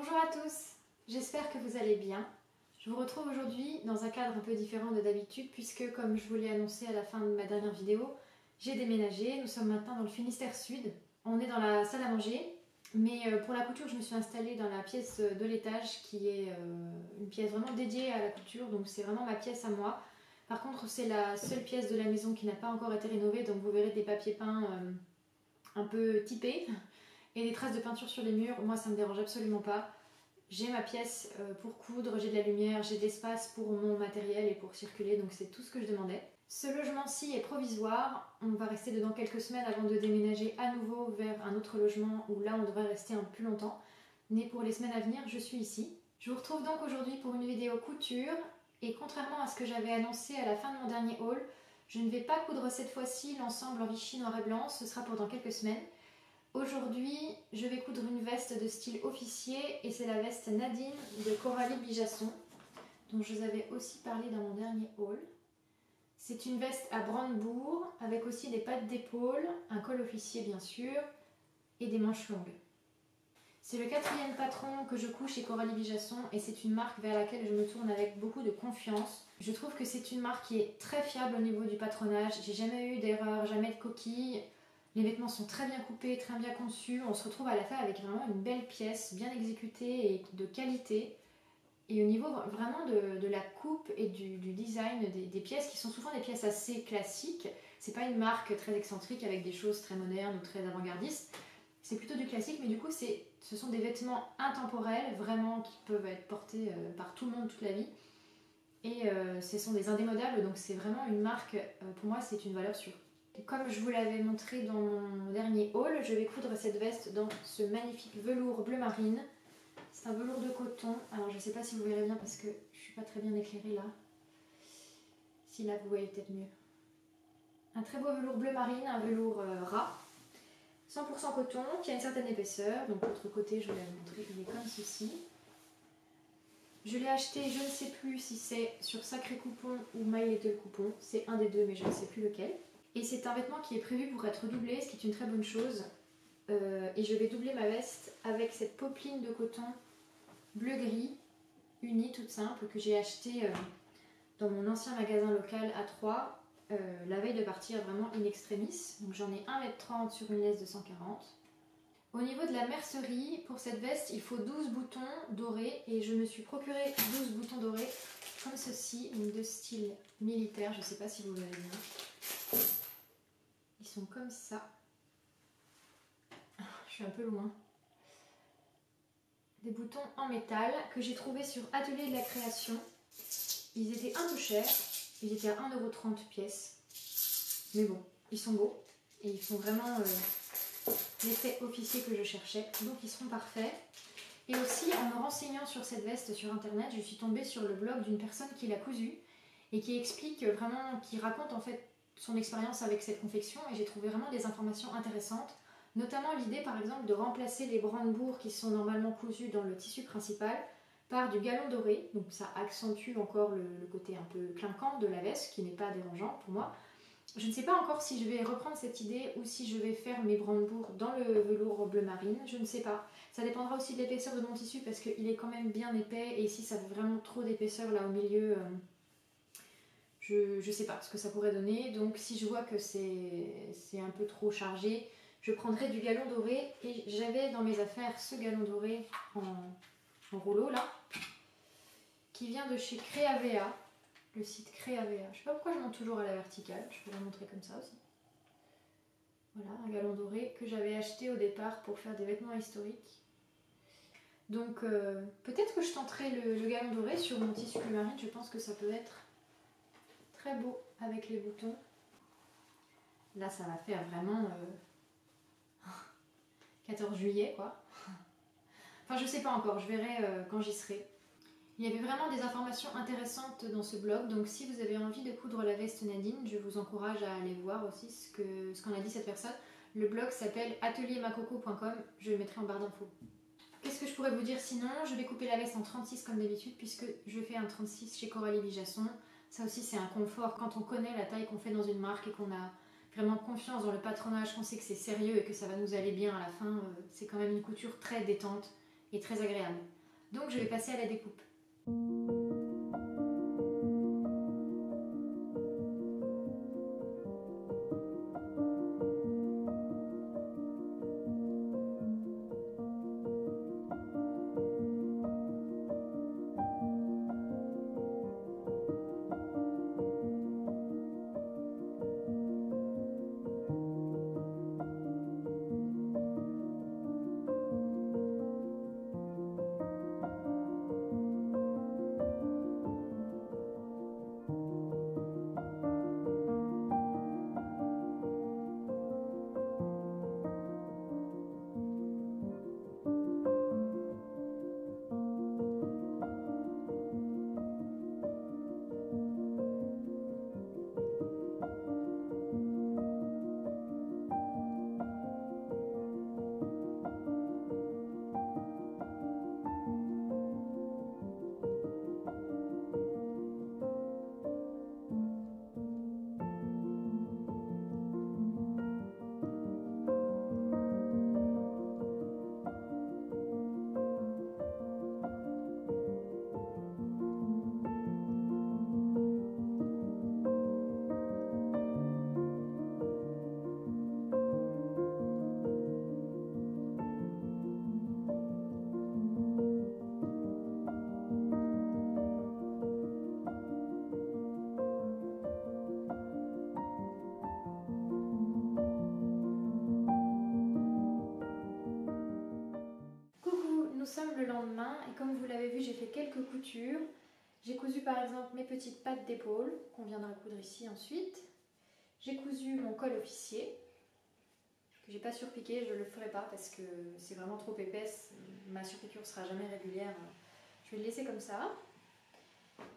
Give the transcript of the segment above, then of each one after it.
Bonjour à tous, j'espère que vous allez bien. Je vous retrouve aujourd'hui dans un cadre un peu différent de d'habitude puisque, comme je vous l'ai annoncé à la fin de ma dernière vidéo, j'ai déménagé. Nous sommes maintenant dans le Finistère Sud. On est dans la salle à manger, mais pour la couture je me suis installée dans la pièce de l'étage qui est une pièce vraiment dédiée à la couture, donc c'est vraiment ma pièce à moi. Par contre c'est la seule pièce de la maison qui n'a pas encore été rénovée, donc vous verrez des papiers peints un peu typés et des traces de peinture sur les murs. Moi ça me dérange absolument pas. J'ai ma pièce pour coudre, j'ai de la lumière, j'ai de l'espace pour mon matériel et pour circuler, donc c'est tout ce que je demandais. Ce logement-ci est provisoire, on va rester dedans quelques semaines avant de déménager à nouveau vers un autre logement où là on devrait rester un peu plus longtemps. Mais pour les semaines à venir, je suis ici. Je vous retrouve donc aujourd'hui pour une vidéo couture et contrairement à ce que j'avais annoncé à la fin de mon dernier haul, je ne vais pas coudre cette fois-ci l'ensemble en Vichy noir et blanc, ce sera pour dans quelques semaines. Aujourd'hui, je vais coudre une veste de style officier et c'est la veste Nadine de Coralie Bijasson, dont je vous avais aussi parlé dans mon dernier haul. C'est une veste à brandebourg avec aussi des pattes d'épaule, un col officier bien sûr et des manches longues. C'est le 4e patron que je couds chez Coralie Bijasson et c'est une marque vers laquelle je me tourne avec beaucoup de confiance. Je trouve que c'est une marque qui est très fiable au niveau du patronage, j'ai jamais eu d'erreur, jamais de coquille. Les vêtements sont très bien coupés, très bien conçus. On se retrouve à la fin avec vraiment une belle pièce, bien exécutée et de qualité. Et au niveau vraiment de la coupe et du design des pièces, qui sont souvent des pièces assez classiques. C'est pas une marque très excentrique avec des choses très modernes ou très avant-gardistes. C'est plutôt du classique, mais du coup ce sont des vêtements intemporels, vraiment, qui peuvent être portés par tout le monde toute la vie. Et ce sont des indémodables, donc c'est vraiment une marque, pour moi c'est une valeur sûre. Comme je vous l'avais montré dans mon dernier haul, je vais coudre cette veste dans ce magnifique velours bleu marine. C'est un velours de coton. Alors je ne sais pas si vous verrez bien parce que je ne suis pas très bien éclairée là. Si là vous voyez peut-être mieux. Un très beau velours bleu marine, un velours ras. 100% coton qui a une certaine épaisseur. Donc l'autre côté, je vais vous montrer, il est comme ceci. Je l'ai acheté, je ne sais plus si c'est sur Sacré Coupon ou My Little Coupon. C'est un des deux mais je ne sais plus lequel. Et c'est un vêtement qui est prévu pour être doublé, ce qui est une très bonne chose. Et je vais doubler ma veste avec cette popeline de coton bleu-gris, unie, toute simple, que j'ai achetée dans mon ancien magasin local à Troyes, la veille de partir, vraiment in extremis. Donc j'en ai 1,30 m sur une laisse de 140. Au niveau de la mercerie, pour cette veste, il faut 12 boutons dorés. Et je me suis procuré 12 boutons dorés comme ceci, de style militaire. Je ne sais pas si vous verrez bien. Ils sont comme ça. Je suis un peu loin. Des boutons en métal que j'ai trouvés sur Atelier de la Création. Ils étaient un peu chers. Ils étaient à 1,30 € pièce. Mais bon, ils sont beaux. Et ils font vraiment l'effet officier que je cherchais. Donc ils seront parfaits. Et aussi, en me renseignant sur cette veste sur internet, je suis tombée sur le blog d'une personne qui l'a cousue. Et qui explique vraiment, qui raconte en fait son expérience avec cette confection. Et j'ai trouvé vraiment des informations intéressantes. Notamment l'idée par exemple de remplacer les brandebourgs qui sont normalement cousus dans le tissu principal par du galon doré, donc ça accentue encore le côté un peu clinquant de la veste qui n'est pas dérangeant pour moi. Je ne sais pas encore si je vais reprendre cette idée ou si je vais faire mes brandebourgs dans le velours bleu marine, je ne sais pas. Ça dépendra aussi de l'épaisseur de mon tissu parce qu'il est quand même bien épais et ici ça fait vraiment trop d'épaisseur là au milieu. Je sais pas ce que ça pourrait donner, donc si je vois que c'est un peu trop chargé, je prendrai du galon doré. Et j'avais dans mes affaires ce galon doré en rouleau là, qui vient de chez Créavea, le site Créavea. Je sais pas pourquoi je monte toujours à la verticale, je peux la montrer comme ça aussi. Voilà, un galon doré que j'avais acheté au départ pour faire des vêtements historiques. Donc peut-être que je tenterai le galon doré sur mon tissu bleu marine, je pense que ça peut être très beau avec les boutons. Là ça va faire vraiment 14 juillet quoi. Enfin je sais pas encore, je verrai quand j'y serai. Il y avait vraiment des informations intéressantes dans ce blog, donc si vous avez envie de coudre la veste Nadine, je vous encourage à aller voir aussi ce qu'en a dit cette personne. Le blog s'appelle ateliermacoco.com, je le mettrai en barre d'infos. Qu'est-ce que je pourrais vous dire sinon? Je vais couper la veste en 36 comme d'habitude puisque je fais un 36 chez Coralie Bijasson. Ça aussi c'est un confort quand on connaît la taille qu'on fait dans une marque et qu'on a vraiment confiance dans le patronage, qu'on sait que c'est sérieux et que ça va nous aller bien à la fin. C'est quand même une couture très détente et très agréable. Donc je vais passer à la découpe. Nous sommes le lendemain et comme vous l'avez vu, j'ai fait quelques coutures. J'ai cousu par exemple mes petites pattes d'épaule qu'on viendra coudre ici ensuite. J'ai cousu mon col officier que j'ai pas surpiqué, je le ferai pas parce que c'est vraiment trop épaisse. Ma surpiqûre sera jamais régulière. Je vais le laisser comme ça.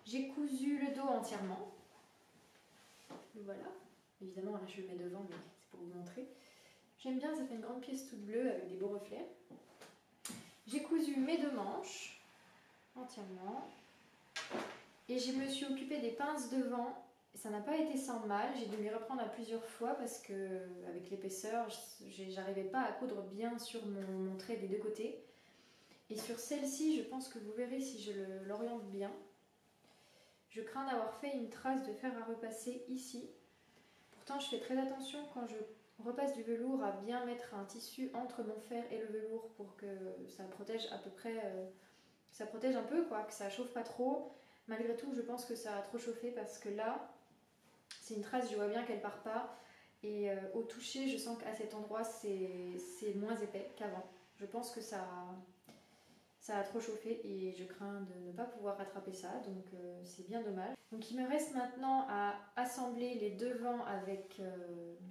J'ai cousu le dos entièrement. Voilà. Évidemment là je le mets devant mais c'est pour vous montrer. J'aime bien, ça fait une grande pièce toute bleue avec des beaux reflets. J'ai cousu mes deux manches entièrement et je me suis occupée des pinces devant. Ça n'a pas été sans mal, j'ai dû m'y reprendre à plusieurs fois parce que avec l'épaisseur, j'arrivais pas à coudre bien sur mon trait des deux côtés. Et sur celle-ci, je pense que vous verrez si je l'oriente bien. Je crains d'avoir fait une trace de fer à repasser ici. Pourtant, je fais très attention quand je repasse du velours à bien mettre un tissu entre mon fer et le velours pour que ça protège à peu près, ça protège un peu quoi, que ça chauffe pas trop. Malgré tout, je pense que ça a trop chauffé parce que là, c'est une trace, je vois bien qu'elle part pas. Et au toucher, je sens qu'à cet endroit, c'est moins épais qu'avant. Je pense que ça a trop chauffé et je crains de ne pas pouvoir rattraper ça, donc c'est bien dommage. Donc il me reste maintenant à assembler les devants avec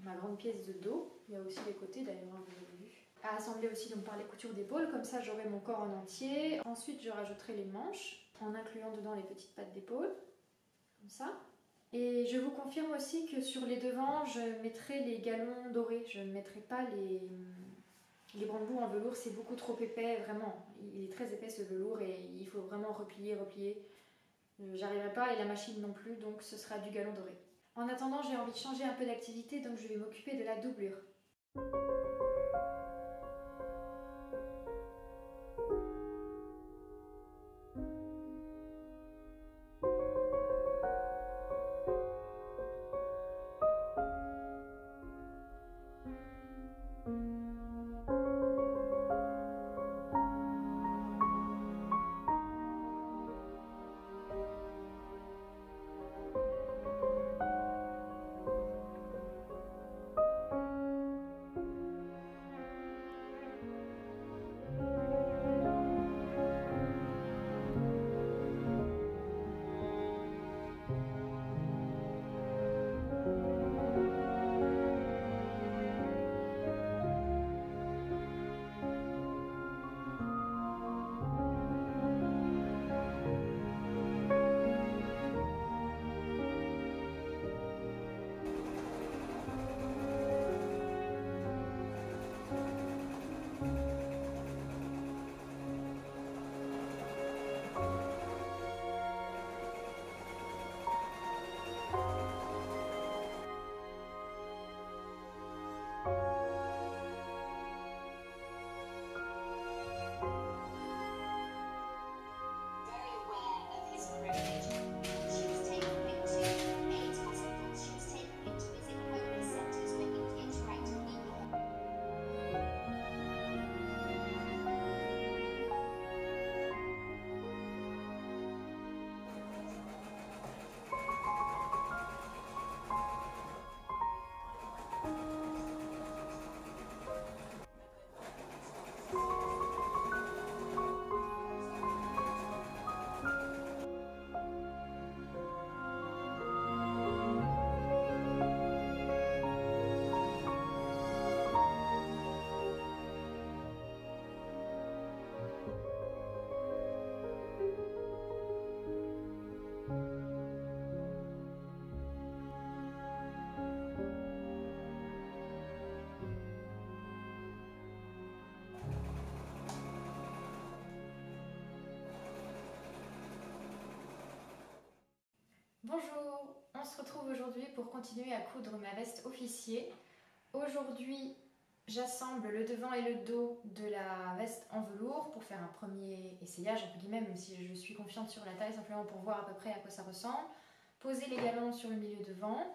ma grande pièce de dos. Il y a aussi les côtés d'ailleurs, vous avez vu. À assembler aussi donc par les coutures d'épaule, comme ça j'aurai mon corps en entier. Ensuite je rajouterai les manches en incluant dedans les petites pattes d'épaule, comme ça. Et je vous confirme aussi que sur les devants, je mettrai les galons dorés. Je ne mettrai pas les brandebourgs en velours, c'est beaucoup trop épais, vraiment. Il est très épais ce velours et il faut vraiment replier. J'arriverai pas et la machine non plus, donc ce sera du galon doré. En attendant, j'ai envie de changer un peu d'activité, donc je vais m'occuper de la doublure. Bonjour, on se retrouve aujourd'hui pour continuer à coudre ma veste officier. Aujourd'hui, j'assemble le devant et le dos de la veste en velours pour faire un premier essayage, entre guillemets, même si je suis confiante sur la taille, simplement pour voir à peu près à quoi ça ressemble. Poser les galons sur le milieu devant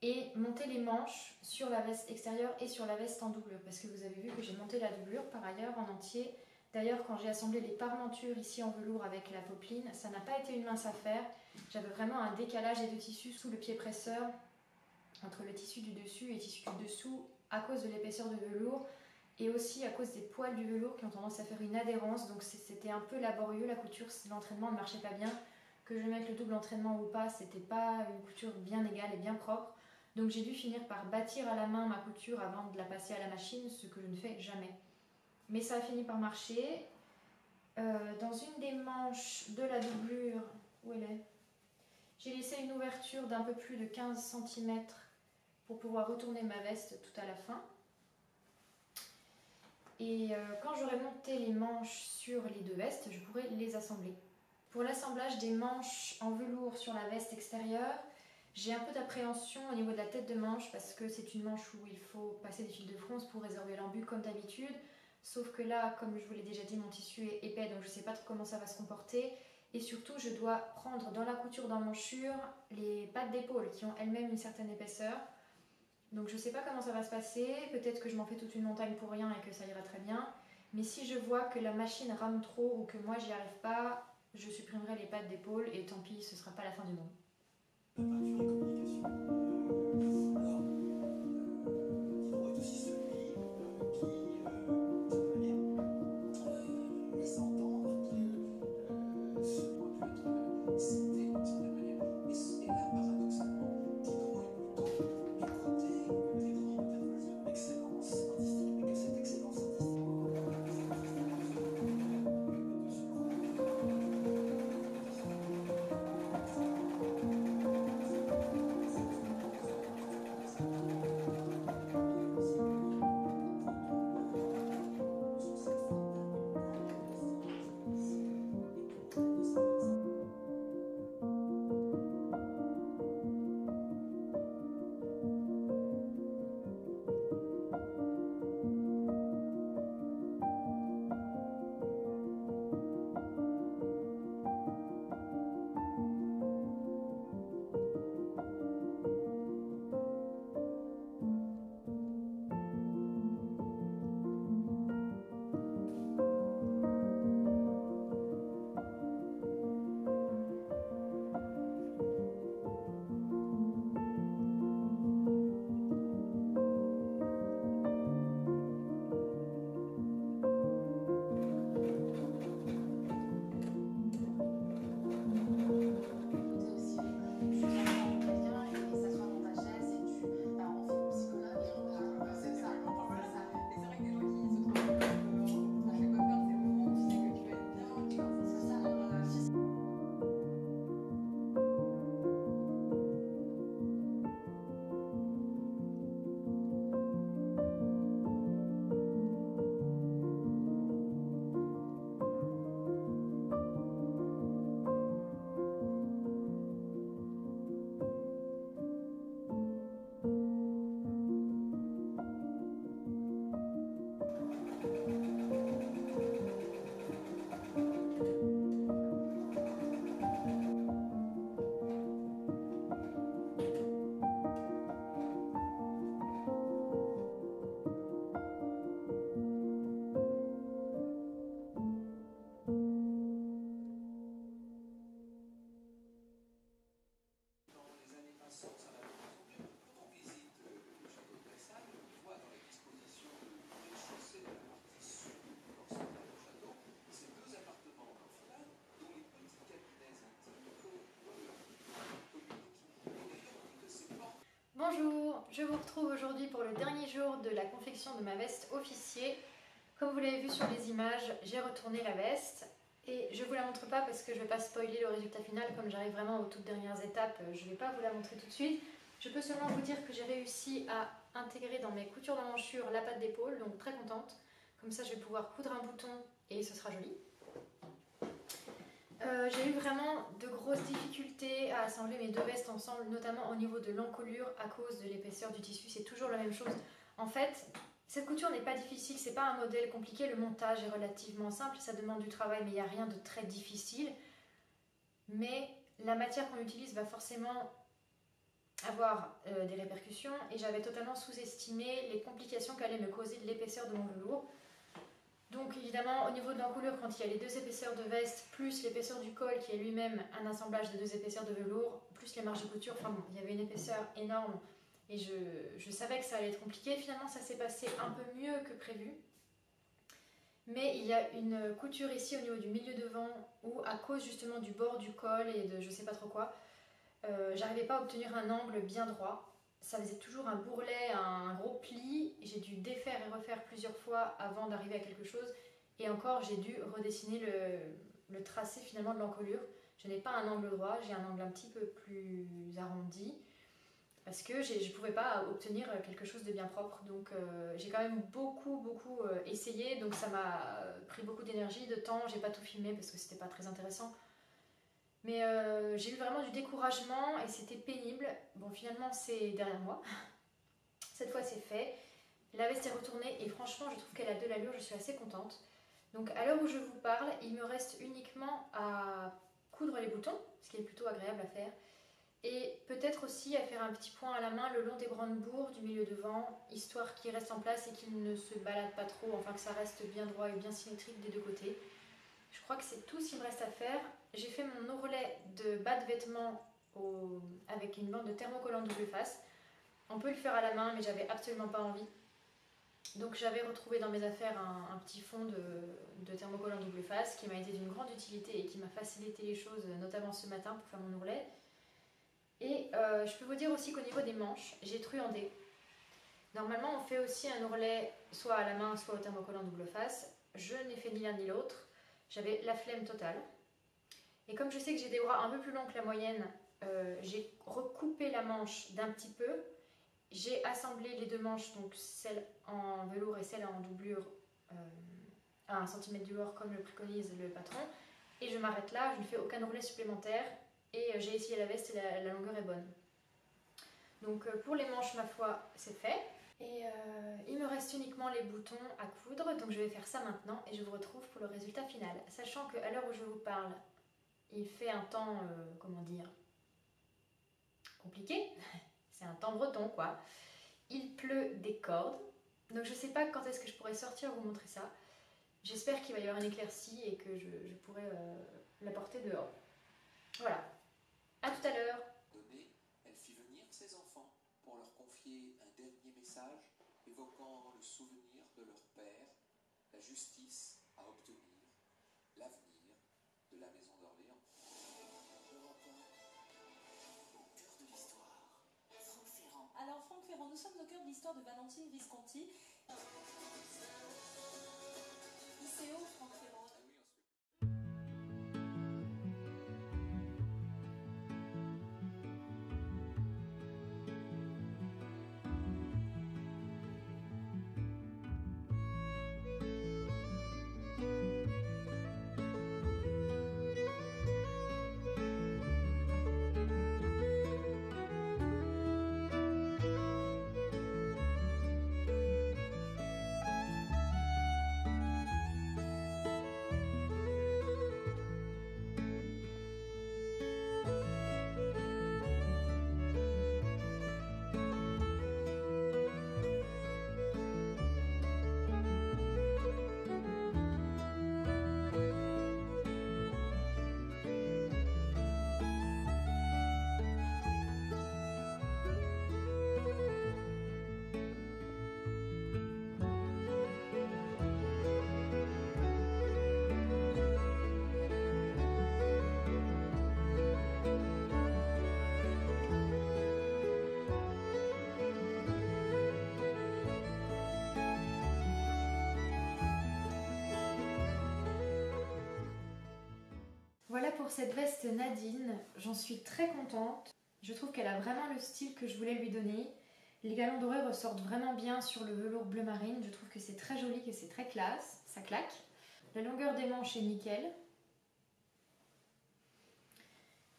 et monter les manches sur la veste extérieure et sur la veste en doublure, parce que vous avez vu que j'ai monté la doublure par ailleurs en entier. D'ailleurs, quand j'ai assemblé les parmentures ici en velours avec la popeline, ça n'a pas été une mince affaire. J'avais vraiment un décalage des deux tissus sous le pied presseur, entre le tissu du dessus et le tissu du dessous, à cause de l'épaisseur du velours, et aussi à cause des poils du velours qui ont tendance à faire une adhérence. Donc c'était un peu laborieux la couture, l'entraînement ne marchait pas bien. Que je mette le double entraînement ou pas, c'était pas une couture bien égale et bien propre. Donc j'ai dû finir par bâtir à la main ma couture avant de la passer à la machine, ce que je ne fais jamais. Mais ça a fini par marcher. Dans une des manches de la doublure, où elle est, j'ai laissé une ouverture d'un peu plus de 15 cm pour pouvoir retourner ma veste tout à la fin. Et quand j'aurai monté les manches sur les deux vestes, je pourrai les assembler. Pour l'assemblage des manches en velours sur la veste extérieure, j'ai un peu d'appréhension au niveau de la tête de manche parce que c'est une manche où il faut passer des fils de fronce pour résorber l'embut comme d'habitude. Sauf que là, comme je vous l'ai déjà dit, mon tissu est épais, donc je ne sais pas trop comment ça va se comporter. Et surtout, je dois prendre dans la couture d'emmanchure les pattes d'épaule qui ont elles-mêmes une certaine épaisseur. Donc je ne sais pas comment ça va se passer, peut-être que je m'en fais toute une montagne pour rien et que ça ira très bien. Mais si je vois que la machine rame trop ou que moi j'y arrive pas, je supprimerai les pattes d'épaule et tant pis, ce sera pas la fin du monde. Peinture et communication. Alors, Diderot est aussi celui qui, de manière, laisse entendre que ce mot peut être cité d'une certaine manière. Et là, paradoxalement, Diderot est plutôt du côté des grandes œuvres d'excellence artistique, mais que cette excellence artistique Bonjour, je vous retrouve aujourd'hui pour le dernier jour de la confection de ma veste officier. Comme vous l'avez vu sur les images, j'ai retourné la veste et je ne vous la montre pas parce que je ne vais pas spoiler le résultat final. Comme j'arrive vraiment aux toutes dernières étapes, je ne vais pas vous la montrer tout de suite. Je peux seulement vous dire que j'ai réussi à intégrer dans mes coutures d'emmanchure la patte d'épaule, donc très contente. Comme ça je vais pouvoir coudre un bouton et ce sera joli. J'ai eu vraiment de grosses difficultés à assembler mes deux vestes ensemble, notamment au niveau de l'encolure à cause de l'épaisseur du tissu. C'est toujours la même chose. En fait, cette couture n'est pas difficile, c'est pas un modèle compliqué. Le montage est relativement simple, ça demande du travail, mais il n'y a rien de très difficile. Mais la matière qu'on utilise va forcément avoir des répercussions et j'avais totalement sous-estimé les complications qu'allait me causer de l'épaisseur de mon velours. Donc évidemment au niveau de l'encolure, quand il y a les deux épaisseurs de veste plus l'épaisseur du col qui est lui-même un assemblage de deux épaisseurs de velours plus les marges de couture, enfin bon, il y avait une épaisseur énorme et je savais que ça allait être compliqué. Finalement ça s'est passé un peu mieux que prévu. Mais il y a une couture ici au niveau du milieu devant où à cause justement du bord du col et de je sais pas trop quoi, j'arrivais pas à obtenir un angle bien droit. Ça faisait toujours un bourrelet, un gros pli. J'ai dû défaire et refaire plusieurs fois avant d'arriver à quelque chose. Et encore, j'ai dû redessiner le tracé finalement de l'encolure. Je n'ai pas un angle droit, j'ai un angle un petit peu plus arrondi. Parce que je ne pouvais pas obtenir quelque chose de bien propre. Donc j'ai quand même beaucoup essayé. Donc ça m'a pris beaucoup d'énergie, de temps. J'ai pas tout filmé parce que c'était pas très intéressant. Mais j'ai eu vraiment du découragement et c'était pénible. Bon, finalement, c'est derrière moi. Cette fois, c'est fait. La veste est retournée et franchement, je trouve qu'elle a de l'allure. Je suis assez contente. Donc, à l'heure où je vous parle, il me reste uniquement à coudre les boutons, ce qui est plutôt agréable à faire. Et peut-être aussi à faire un petit point à la main le long des brandebourgs du milieu devant, histoire qu'il reste en place et qu'il ne se balade pas trop, enfin que ça reste bien droit et bien symétrique des deux côtés. Je crois que c'est tout ce qu'il me reste à faire. J'ai fait mon ourlet de bas de vêtements avec une bande de thermocollant double face. On peut le faire à la main, mais j'avais absolument pas envie. Donc j'avais retrouvé dans mes affaires un petit fond de thermocollant double face qui m'a été d'une grande utilité et qui m'a facilité les choses, notamment ce matin pour faire mon ourlet. Et je peux vous dire aussi qu'au niveau des manches, j'ai truandé. Normalement, on fait aussi un ourlet soit à la main, soit au thermocollant double face. Je n'ai fait ni l'un ni l'autre. J'avais la flemme totale. Et comme je sais que j'ai des bras un peu plus longs que la moyenne, j'ai recoupé la manche d'un petit peu. J'ai assemblé les deux manches, donc celle en velours et celle en doublure, à 1 cm du bord comme le préconise le patron. Et je m'arrête là, je ne fais aucun ourlet supplémentaire. Et j'ai essayé la veste et la longueur est bonne. Donc pour les manches, ma foi, c'est fait. Et il me reste uniquement les boutons à coudre, donc je vais faire ça maintenant et je vous retrouve pour le résultat final. Sachant qu'à l'heure où je vous parle, il fait un temps, comment dire, compliqué. C'est un temps breton quoi. Il pleut des cordes, donc je sais pas quand est-ce que je pourrai sortir vous montrer ça. J'espère qu'il va y avoir une éclaircie et que je pourrai la porter dehors. Voilà, à tout à l'heure. Elle fit venir ses enfants pour leur confier un dernier message évoquant le souvenir de leur père, la justice à obtenir, l'avenir de la maison d'Orléans. Au cœur de l'histoire, Franck Ferrand. Alors Franck Ferrand, nous sommes au cœur de l'histoire de Valentine Visconti. ICO, Franck Ferrand. Voilà pour cette veste Nadine, j'en suis très contente. Je trouve qu'elle a vraiment le style que je voulais lui donner. Les galons dorés ressortent vraiment bien sur le velours bleu marine. Je trouve que c'est très joli, que c'est très classe, ça claque. La longueur des manches est nickel.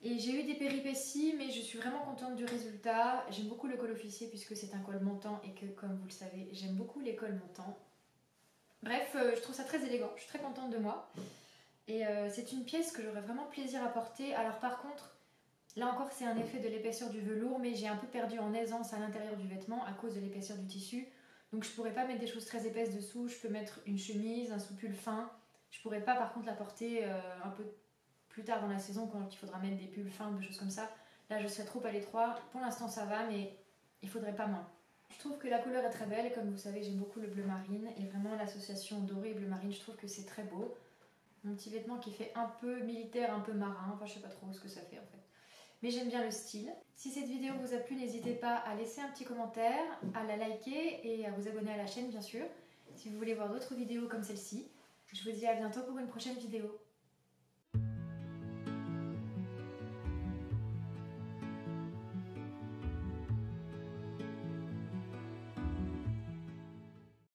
Et j'ai eu des péripéties, mais je suis vraiment contente du résultat. J'aime beaucoup le col officier puisque c'est un col montant et que, comme vous le savez, j'aime beaucoup les cols montants. Bref, je trouve ça très élégant, je suis très contente de moi. Et c'est une pièce que j'aurais vraiment plaisir à porter. Alors par contre, là encore c'est un effet de l'épaisseur du velours, mais j'ai un peu perdu en aisance à l'intérieur du vêtement à cause de l'épaisseur du tissu. Donc je pourrais pas mettre des choses très épaisses dessous, je peux mettre une chemise, un sous-pull fin. Je pourrais pas par contre la porter un peu plus tard dans la saison quand il faudra mettre des pulls fins, des choses comme ça. Là je serais trop à l'étroit. Pour l'instant ça va, mais il faudrait pas moins. Je trouve que la couleur est très belle, comme vous savez j'aime beaucoup le bleu marine et vraiment l'association doré et bleu marine, je trouve que c'est très beau. Mon petit vêtement qui fait un peu militaire, un peu marin, enfin je sais pas trop ce que ça fait en fait. Mais j'aime bien le style. Si cette vidéo vous a plu, n'hésitez pas à laisser un petit commentaire, à la liker et à vous abonner à la chaîne bien sûr. Si vous voulez voir d'autres vidéos comme celle-ci, je vous dis à bientôt pour une prochaine vidéo.